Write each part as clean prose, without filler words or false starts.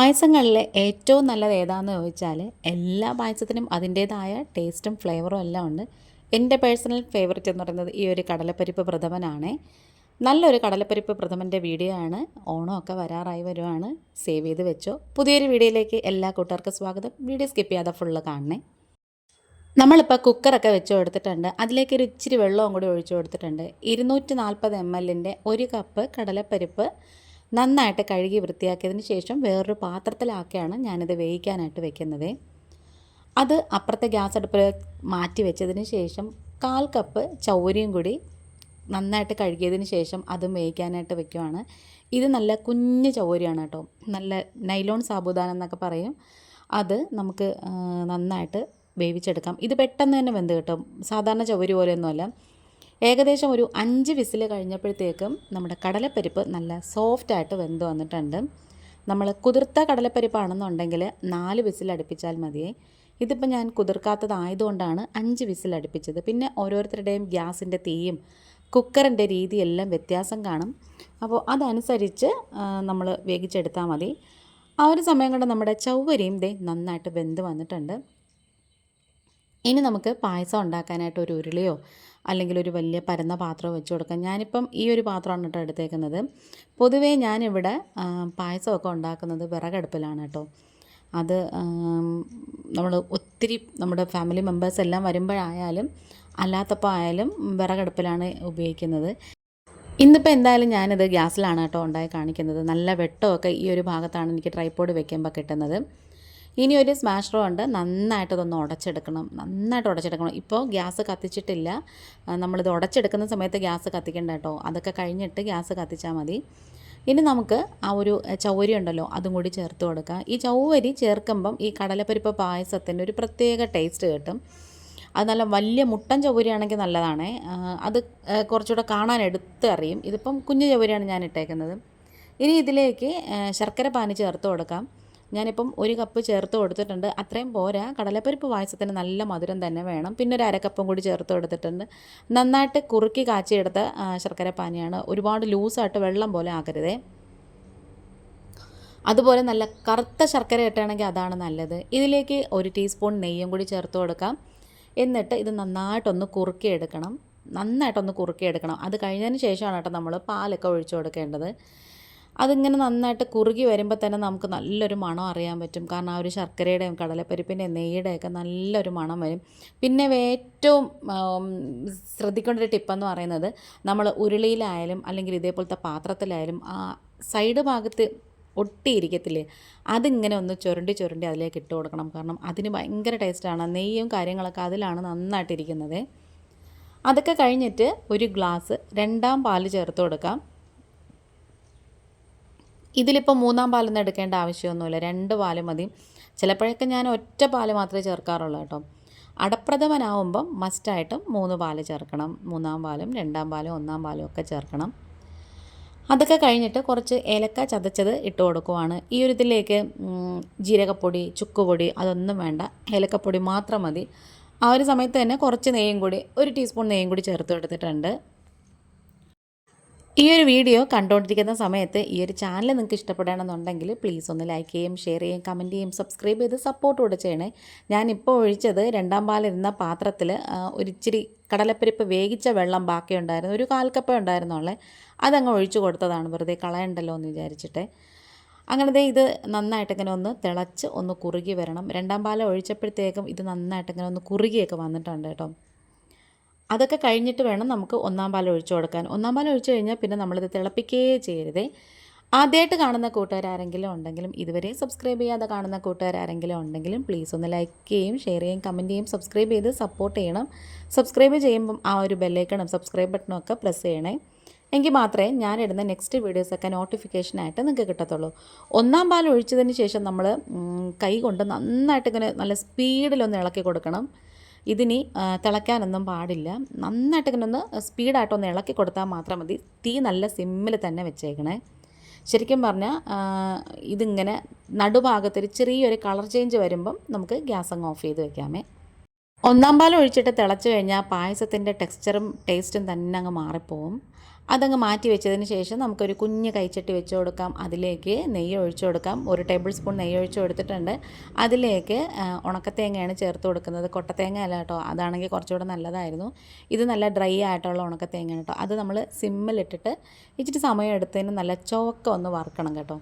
പായസങ്ങളിലെ ഏറ്റവും നല്ലത് ഏതാണെന്ന് ചോദിച്ചാൽ എല്ലാ പായസത്തിനും അതിൻ്റേതായ ടേസ്റ്റും ഫ്ലേവറും എല്ലാം ഉണ്ട്. എൻ്റെ പേഴ്സണൽ ഫേവററ്റ് എന്ന് പറയുന്നത് ഈ ഒരു കടലപ്പരിപ്പ് പ്രഥമനാണ്. നല്ലൊരു കടലപ്പരിപ്പ് പ്രഥമൻ്റെ വീഡിയോ ആണ്. ഓണമൊക്കെ വരാറായി വരുവാണ്. സേവ് ചെയ്ത് വെച്ചോ. പുതിയൊരു വീഡിയോയിലേക്ക് എല്ലാ കൂട്ടുകാർക്കും സ്വാഗതം. വീഡിയോ സ്കിപ്പ് ചെയ്യാതെ ഫുള്ള് കാണണേ. നമ്മളിപ്പോൾ കുക്കറൊക്കെ വെച്ച് കൊടുത്തിട്ടുണ്ട്. അതിലേക്ക് ഒരു ഇച്ചിരി വെള്ളവും കൂടി ഒഴിച്ചു കൊടുത്തിട്ടുണ്ട്. 240 ml ഒരു കപ്പ് കടലപ്പരിപ്പ് നന്നായിട്ട് കഴുകി വൃത്തിയാക്കിയതിന് ശേഷം വേറൊരു പാത്രത്തിലാക്കിയാണ് ഞാനിത് വേവിക്കാനായിട്ട് വെക്കുന്നത്. അത് അപ്പുറത്തെ ഗ്യാസ് അടുപ്പിൽ മാറ്റി വെച്ചതിന് ശേഷം 1/4 കപ്പ് ചൗരിയും കൂടി നന്നായിട്ട് കഴുകിയതിന് ശേഷം അതും വേവിക്കാനായിട്ട് വെക്കുവാണ്. ഇത് നല്ല കുഞ്ഞ് ചൗരിയാണ് കേട്ടോ. നല്ല നൈലോൺ സാബുദാന എന്നൊക്കെ പറയും. അത് നമുക്ക് നന്നായിട്ട് വേവിച്ചെടുക്കാം. ഇത് പെട്ടെന്ന് തന്നെ വെന്ത് കിട്ടും. സാധാരണ ചൗരി പോലെയൊന്നുമല്ല. ഏകദേശം ഒരു 5 വിസിൽ കഴിഞ്ഞപ്പോഴത്തേക്കും നമ്മുടെ കടലപ്പരിപ്പ് നല്ല സോഫ്റ്റായിട്ട് വെന്ത് വന്നിട്ടുണ്ട്. നമ്മൾ കുതിർത്ത കടലപ്പരിപ്പാണെന്നുണ്ടെങ്കിൽ 4 വിസിൽ അടുപ്പിച്ചാൽ മതിയേ. ഇതിപ്പോൾ ഞാൻ കുതിർക്കാത്തതായതുകൊണ്ടാണ് 5 വിസിൽ അടുപ്പിച്ചത്. പിന്നെ ഓരോരുത്തരുടെയും ഗ്യാസിൻ്റെ തീയും കുക്കറിൻ്റെ രീതിയെല്ലാം വ്യത്യാസം കാണും. അപ്പോൾ അതനുസരിച്ച് നമ്മൾ വേവിച്ചെടുത്താൽ മതി. ആ ഒരു സമയം കൊണ്ട് നമ്മുടെ ചവ്വരിയും നന്നായിട്ട് വെന്ത് വന്നിട്ടുണ്ട്. ഇനി നമുക്ക് പായസം ഉണ്ടാക്കാനായിട്ട് ഒരു ഉരുളിയോ അല്ലെങ്കിൽ ഒരു വലിയ പരന്ന പാത്രമോ വെച്ച് കൊടുക്കാം. ഞാനിപ്പം ഈ ഒരു പാത്രമാണ് കേട്ടോ എടുത്തേക്കുന്നത്. പൊതുവേ ഞാനിവിടെ പായസമൊക്കെ ഉണ്ടാക്കുന്നത് വിറകടുപ്പിലാണ് കേട്ടോ. അത് നമ്മൾ ഒത്തിരി നമ്മുടെ ഫാമിലി മെമ്പേഴ്സ് എല്ലാം വരുമ്പോഴായാലും അല്ലാത്തപ്പോൾ ആയാലും വിറകടുപ്പിലാണ് ഉപയോഗിക്കുന്നത്. ഇന്നിപ്പോൾ എന്തായാലും ഞാനിത് ഗ്യാസിലാണ് കേട്ടോ ഉണ്ടായി കാണിക്കുന്നത്. നല്ല വെട്ടമൊക്കെ ഈ ഒരു ഭാഗത്താണ് എനിക്ക് ട്രൈപോഡ് വെക്കുമ്പോൾ കിട്ടുന്നത്. ഇനി ഒരു സ്മാഷറോ ഉണ്ട്. നന്നായിട്ടതൊന്ന് നന്നായിട്ട് ഉടച്ചെടുക്കണം. ഇപ്പോൾ ഗ്യാസ് കത്തിച്ചിട്ടില്ല. നമ്മളിത് ഉടച്ചെടുക്കുന്ന സമയത്ത് ഗ്യാസ് കത്തിക്കേണ്ട കേട്ടോ. അതൊക്കെ കഴിഞ്ഞിട്ട് ഗ്യാസ് കത്തിച്ചാൽ മതി. ഇനി നമുക്ക് ആ ഒരു ചൗവരി ഉണ്ടല്ലോ അതും കൂടി ചേർത്ത് കൊടുക്കാം. ഈ ചൗവരി ചേർക്കുമ്പം ഈ കടലപ്പരിപ്പ് പായസത്തിൻ്റെ ഒരു പ്രത്യേക ടേസ്റ്റ് കിട്ടും. അത് നല്ല വലിയ മുട്ടൻ ചൗവരിയാണെങ്കിൽ നല്ലതാണ്. അത് കുറച്ചുകൂടെ കാണാൻ എടുത്തറിയും. ഇതിപ്പം കുഞ്ഞു ചൗവരിയാണ് ഞാൻ ഇട്ടേക്കുന്നത്. ഇനി ഇതിലേക്ക് ശർക്കര പാനി ചേർത്ത് കൊടുക്കാം. ഞാനിപ്പം 1 കപ്പ് ചേർത്ത് കൊടുത്തിട്ടുണ്ട്. അത്രയും പോരാ. കടലപ്പരിപ്പ് പായസത്തിന് നല്ല മധുരം തന്നെ വേണം. പിന്നെ ഒരു 1/2 കപ്പും കൂടി ചേർത്ത് കൊടുത്തിട്ടുണ്ട്. നന്നായിട്ട് കുറുക്കി കാച്ചിയെടുത്ത ശർക്കര പാനിയാണ്. ഒരുപാട് ലൂസായിട്ട് വെള്ളം പോലെ ആക്കരുതേ. അതുപോലെ നല്ല കറുത്ത ശർക്കര ഇട്ടാണെങ്കിൽ അതാണ് നല്ലത്. ഇതിലേക്ക് 1 ടീസ്പൂൺ നെയ്യും കൂടി ചേർത്ത് കൊടുക്കാം. എന്നിട്ട് ഇത് നന്നായിട്ടൊന്ന് കുറുക്കിയെടുക്കണം. അത് കഴിഞ്ഞതിന് ശേഷമാണ് കേട്ടോ നമ്മൾ പാലൊക്കെ ഒഴിച്ചു കൊടുക്കേണ്ടത്. അതിങ്ങനെ നന്നായിട്ട് കുറുകി വരുമ്പോൾ തന്നെ നമുക്ക് നല്ലൊരു മണം അറിയാൻ പറ്റും. കാരണം ആ ഒരു ശർക്കരയുടെയും കടലപ്പരിപ്പിൻ്റെയും നെയ്യുടെയൊക്കെ നല്ലൊരു മണം വരും. പിന്നെ ഏറ്റവും ശ്രദ്ധിക്കേണ്ട ഒരു ടിപ്പെന്ന് പറയുന്നത്, നമ്മൾ ഉരുളിയിലായാലും അല്ലെങ്കിൽ ഇതേപോലത്തെ പാത്രത്തിലായാലും ആ സൈഡ് ഭാഗത്ത് ഒട്ടിയിരിക്കത്തില്ലേ, അതിങ്ങനെ ഒന്ന് ചുരണ്ടി അതിലേക്ക് ഇട്ട് കൊടുക്കണം. കാരണം അതിന് ഭയങ്കര ടേസ്റ്റാണ്. നെയ്യും കാര്യങ്ങളൊക്കെ അതിലാണ് നന്നായിട്ടിരിക്കുന്നത്. അതൊക്കെ കഴിഞ്ഞിട്ട് ഒരു ഗ്ലാസ് 2ാം പാല് ചേർത്ത് കൊടുക്കാം. ഇതിലിപ്പോൾ 3ാം പാലൊന്നും എടുക്കേണ്ട ആവശ്യമൊന്നുമില്ല. 2 പാല് മതി. ചിലപ്പോഴൊക്കെ ഞാൻ ഒറ്റ പാല് മാത്രമേ ചേർക്കാറുള്ളൂ കേട്ടോ. അടപ്രഥമനാവുമ്പം മസ്റ്റായിട്ടും 3 പാല് ചേർക്കണം. 3ാം പാലും 2ാം പാലും 1ാം പാലും ഒക്കെ ചേർക്കണം. അതൊക്കെ കഴിഞ്ഞിട്ട് കുറച്ച് ഏലക്ക ചതച്ചത് ഇട്ട് കൊടുക്കുവാണ്. ഈ ഒരു ഇതിലേക്ക് ജീരകപ്പൊടി, ചുക്കുപൊടി അതൊന്നും വേണ്ട. ഏലക്കപ്പൊടി മാത്രം മതി. ആ ഒരു സമയത്ത് തന്നെ കുറച്ച് നെയ്യും കൂടി 1 ടീസ്പൂൺ നെയ്യും കൂടി ചേർത്ത് കൊടുത്തിട്ടുണ്ട്. ഈ ഒരു വീഡിയോ കണ്ടുകൊണ്ടിരിക്കുന്ന സമയത്ത് ഈ ഒരു ചാനൽ നിങ്ങൾക്ക് ഇഷ്ടപ്പെടുകയാണെന്നുണ്ടെങ്കിൽ പ്ലീസ് ഒന്ന് ലൈക്ക് ചെയ്യും, ഷെയർ ചെയ്യും, കമൻറ്റ് ചെയ്യും, സബ്സ്ക്രൈബ് ചെയ്ത് സപ്പോർട്ട് കൂടെ ചെയ്യണേ. ഞാനിപ്പോൾ ഒഴിച്ചത് 2ാം പാലിരുന്ന പാത്രത്തിൽ ഒരിച്ചിരി കടലപ്പരിപ്പ് വേവിച്ച വെള്ളം ബാക്കിയുണ്ടായിരുന്നു. ഒരു 1/4 കപ്പേ ഉണ്ടായിരുന്നുള്ളേ. അതങ്ങ് ഒഴിച്ചു കൊടുത്തതാണ്, വെറുതെ കളയണ്ടല്ലോ എന്ന് വിചാരിച്ചിട്ട്. അങ്ങനത്തെ ഇത് നന്നായിട്ടിങ്ങനെ ഒന്ന് തിളച്ച് ഒന്ന് കുറുകി വരണം. 2ാം പാൽ ഒഴിച്ചപ്പോഴത്തേക്കും ഇത് നന്നായിട്ടിങ്ങനെ ഒന്ന് കുറുകിയൊക്കെ വന്നിട്ടുണ്ട് കേട്ടോ. അതൊക്കെ കഴിഞ്ഞിട്ട് വേണം നമുക്ക് 1ാം പാൽ ഒഴിച്ചു കൊടുക്കാൻ. 1ാം പാൽ ഒഴിച്ചു കഴിഞ്ഞാൽ പിന്നെ നമ്മളിത് തിളപ്പിക്കുകയേ ചെയ്യരുതേ. ആദ്യമായിട്ട് കാണുന്ന കൂട്ടുകാരാരെങ്കിലും ഉണ്ടെങ്കിലും ഇതുവരെ സബ്സ്ക്രൈബ് ചെയ്യാതെ കാണുന്ന കൂട്ടുകാരാരെങ്കിലും ഉണ്ടെങ്കിലും പ്ലീസ് ഒന്ന് ലൈക്ക് ചെയ്യും, ഷെയർ ചെയ്യും, കമൻറ്റ് ചെയ്യും, സബ്സ്ക്രൈബ് ചെയ്ത് സപ്പോർട്ട് ചെയ്യണം. സബ്സ്ക്രൈബ് ചെയ്യുമ്പം ആ ഒരു ബെല്ലൈക്കണും സബ്സ്ക്രൈബ് ബട്ടണും ഒക്കെ പ്രസ് ചെയ്യണേ. എങ്കിൽ മാത്രമേ ഞാനിടുന്ന നെക്സ്റ്റ് വീഡിയോസൊക്കെ നോട്ടിഫിക്കേഷനായിട്ട് നിങ്ങൾക്ക് കിട്ടത്തുള്ളൂ. 1ാം പാൽ ഒഴിച്ചതിന് ശേഷം നമ്മൾ കൈ കൊണ്ട് നന്നായിട്ടിങ്ങനെ നല്ല സ്പീഡിലൊന്ന് ഇളക്കി കൊടുക്കണം. ഇതിനി തിളയ്ക്കാനൊന്നും പാടില്ല. നന്നായിട്ടിങ്ങനെ ഒന്ന് സ്പീഡായിട്ടൊന്ന് ഇളക്കി കൊടുത്താൽ മാത്രം മതി. തീ നല്ല സിമ്മിൽ തന്നെ വെച്ചേക്കണേ. ശരിക്കും പറഞ്ഞാൽ ഇതിങ്ങനെ നടുഭാഗത്തൊരു ചെറിയൊരു കളർ ചേഞ്ച് വരുമ്പം നമുക്ക് ഗ്യാസ് അങ്ങ് ഓഫ് ചെയ്ത് വെക്കാമേ. ഒന്നാം പാൽ ഒഴിച്ചിട്ട് തിളച്ച് കഴിഞ്ഞാൽ പായസത്തിൻ്റെ ടെക്സ്ചറും ടേസ്റ്റും തന്നെ അങ്ങ് മാറിപ്പോവും. അതങ്ങ് മാറ്റി വെച്ചതിന് ശേഷം നമുക്കൊരു കുഞ്ഞ് കൈച്ചട്ടി വെച്ച് കൊടുക്കാം. അതിലേക്ക് നെയ്യ് ഒഴിച്ചു കൊടുക്കാം. 1 ടേബിൾ സ്പൂൺ നെയ്യ് ഒഴിച്ച് കൊടുത്തിട്ടുണ്ട്. അതിലേക്ക് ഉണക്കത്തേങ്ങയാണ് ചേർത്ത് കൊടുക്കുന്നത്. കൊട്ടത്തേങ്ങ അല്ല കേട്ടോ, അതാണെങ്കിൽ കുറച്ചുകൂടെ നല്ലതായിരുന്നു. ഇത് നല്ല ഡ്രൈ ആയിട്ടുള്ള ഉണക്കത്തേങ്ങയാണ് കേട്ടോ. അത് നമ്മൾ സിമ്മിലിട്ടിട്ട് ഇച്ചിരി സമയം എടുത്തതിന് നല്ല ചുവക്ക ഒന്ന് വറുക്കണം കേട്ടോ.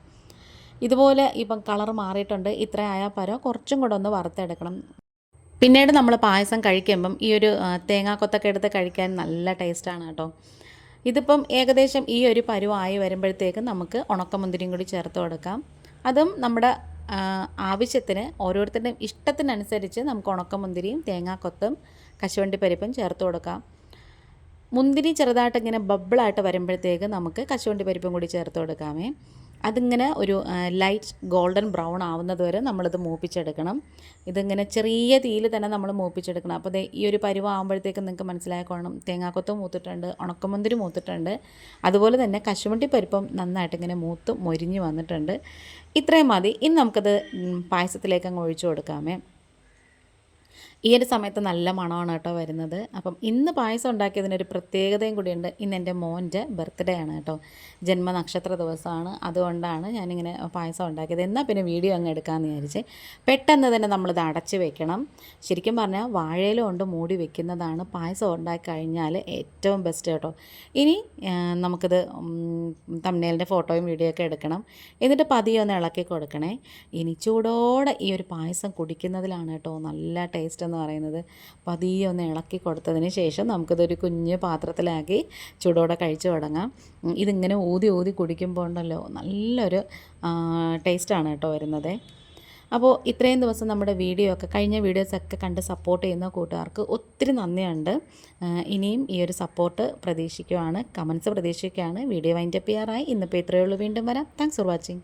ഇതുപോലെ ഇപ്പം കളർ മാറിയിട്ടുണ്ട്. ഇത്ര ആയാൽ പരം കുറച്ചും കൂടെ ഒന്ന് വറുത്തെടുക്കണം. പിന്നീട് നമ്മൾ പായസം കഴിക്കുമ്പം ഈ ഒരു തേങ്ങാക്കൊത്തൊക്കെ എടുത്ത് കഴിക്കാൻ നല്ല ടേസ്റ്റാണ് കേട്ടോ. ഇതിപ്പം ഏകദേശം ഈ ഒരു പരുവായി വരുമ്പോഴത്തേക്കും നമുക്ക് ഉണക്കമുന്തിരിയും കൂടി ചേർത്ത് കൊടുക്കാം. അതും നമ്മുടെ ആവശ്യത്തിന് ഓരോരുത്തരുടെയും ഇഷ്ടത്തിനനുസരിച്ച് നമുക്ക് ഉണക്കമുന്തിരിയും തേങ്ങാക്കൊത്തും കശുവണ്ടിപ്പരിപ്പും ചേർത്ത് കൊടുക്കാം. മുന്തിരി ചെറുതായിട്ട് ഇങ്ങനെ ബബിളായിട്ട് വരുമ്പോഴത്തേക്ക് നമുക്ക് കശുവണ്ടിപ്പരിപ്പും കൂടി ചേർത്ത് കൊടുക്കാമേ. അതിങ്ങനെ ഒരു ലൈറ്റ് ഗോൾഡൻ ബ്രൗൺ ആവുന്നത് വരെ നമ്മളിത് മൂപ്പിച്ചെടുക്കണം. ഇതിങ്ങനെ ചെറിയ തീയിൽ തന്നെ നമ്മൾ മൂപ്പിച്ചെടുക്കണം. അപ്പോൾ ഈ ഒരു പരുവാകുമ്പോഴത്തേക്കും നിങ്ങൾക്ക് മനസ്സിലായിക്കോണം, തേങ്ങാക്കൊത്തും മൂത്തിട്ടുണ്ട്, ഉണക്കമുന്തിരി മൂത്തിട്ടുണ്ട്, അതുപോലെ തന്നെ കശുവണ്ടി പരിപ്പും നന്നായിട്ട് ഇങ്ങനെ മൂത്ത് മൊരിഞ്ഞ് വന്നിട്ടുണ്ട്. ഇത്രയും മതി. ഇനി നമുക്കത് പായസത്തിലേക്ക് അങ്ങ് ഒഴിച്ചു കൊടുക്കാമേ. ഈ ഒരു സമയത്ത് നല്ല മണമാണ് കേട്ടോ വരുന്നത്. അപ്പം ഇന്ന് പായസം ഉണ്ടാക്കിയതിനൊരു പ്രത്യേകതയും കൂടിയുണ്ട്. ഇന്ന് എൻ്റെ മോൻ്റെ ബർത്ത്ഡേ ആണ് കേട്ടോ, ജന്മനക്ഷത്ര ദിവസമാണ്. അതുകൊണ്ടാണ് ഞാനിങ്ങനെ പായസം ഉണ്ടാക്കിയത്. എന്നാൽ പിന്നെ വീഡിയോ അങ്ങ് എടുക്കാമെന്ന് വിചാരിച്ച്. പെട്ടെന്ന് തന്നെ നമ്മളിത് അടച്ച് വെക്കണം. ശരിക്കും പറഞ്ഞാൽ വാഴയില കൊണ്ട് മൂടി വെക്കുന്നതാണ് പായസം ഉണ്ടാക്കി കഴിഞ്ഞാൽ ഏറ്റവും ബെസ്റ്റ് കേട്ടോ. ഇനി നമുക്കിത് തംബ്നെയിലിൻ്റെ ഫോട്ടോയും വീഡിയോ ഒക്കെ എടുക്കണം. എന്നിട്ട് പതിയെ ഒന്ന് ഇളക്കി കൊടുക്കണേ. ഇനി ചൂടോടെ ഈ ഒരു പായസം കുടിക്കുന്നതിലാണ് കേട്ടോ നല്ല ടേസ്റ്റ് എന്ന് പറയുന്നത്. പതിയെ ഒന്ന് ഇളക്കി കൊടുത്തതിന് ശേഷം നമുക്കിതൊരു കുഞ്ഞ് പാത്രത്തിലാക്കി ചൂടോടെ കഴിച്ചു തുടങ്ങാം. ഇതിങ്ങനെ ഊതി ഊതി കുടിക്കുമ്പോൾ ഉണ്ടല്ലോ നല്ലൊരു ടേസ്റ്റാണ് കേട്ടോ വരുന്നത്. അപ്പോൾ ഇത്രയും ദിവസം നമ്മുടെ വീഡിയോ ഒക്കെ കഴിഞ്ഞ വീഡിയോസൊക്കെ കണ്ട് സപ്പോർട്ട് ചെയ്യുന്ന കൂട്ടുകാർക്ക് ഒത്തിരി നന്ദിയുണ്ട്. ഇനിയും ഈ ഒരു സപ്പോർട്ട് പ്രതീക്ഷിക്കുകയാണ്, കമൻസ് പ്രതീക്ഷിക്കുകയാണ്. വീഡിയോ വൈൻഡപ്പ് ചെയ്യാറായി. ഇന്നിപ്പോൾ ഇത്രയേ ഉള്ളൂ. വീണ്ടും വരാം. Thanks for watching.